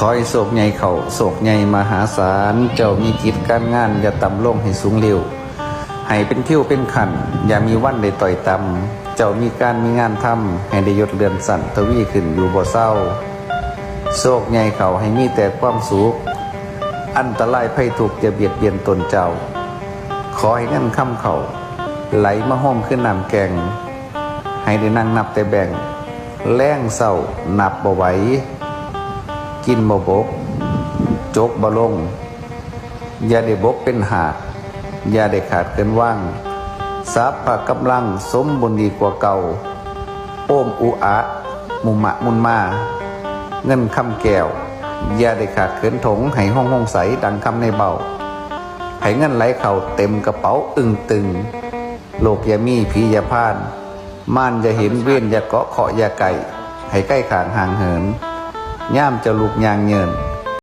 อให้โศกใหญ่เขาโศกใหญ่มหาศาลเจ้ามีกิจการงานอย่าต่ำลงให้สูงเร็วให้เป็นเที่ยวเป็นขันอย่ามีวันได้ต่อยต่ำเจ้ามีการมีงานทำให้ได้ยศเรือนสั่นทวีขึ้นอยู่บ่เศร้าโศกใหญ่เขาให้มีแต่ความสุขอันตรายภัยทุกข์อย่าเบียดเบียนตนเจ้าขอให้เงินค่ำเขาไหลมาห้อมขึ้นน้ำแกงให้ได้นั่งนับแต่แบ่งแล้งเศร้านับบ่ไหวกินบ่บกจกบ่ลงอย่าได้บกเป็นหากอย่าได้ขาดเกินว่างทรัพย์พกำลังสมบุญดีกว่าเก่าโอ้มอุอะมุมะมุนมาเงินคำแก้วอย่าได้ขาดเกินถงให้ห้องใสดังคำในเบาให้เงินไหลเข้าเต็มกระเป๋าอึ้งตึงโลกอย่ามีผีอย่าพานม่านอย่าเห็นเว้นอย่าเกาะเคาะอย่าไก่ให้ใกล้ขางห่างเหินย่ามจะลุกยางเยิน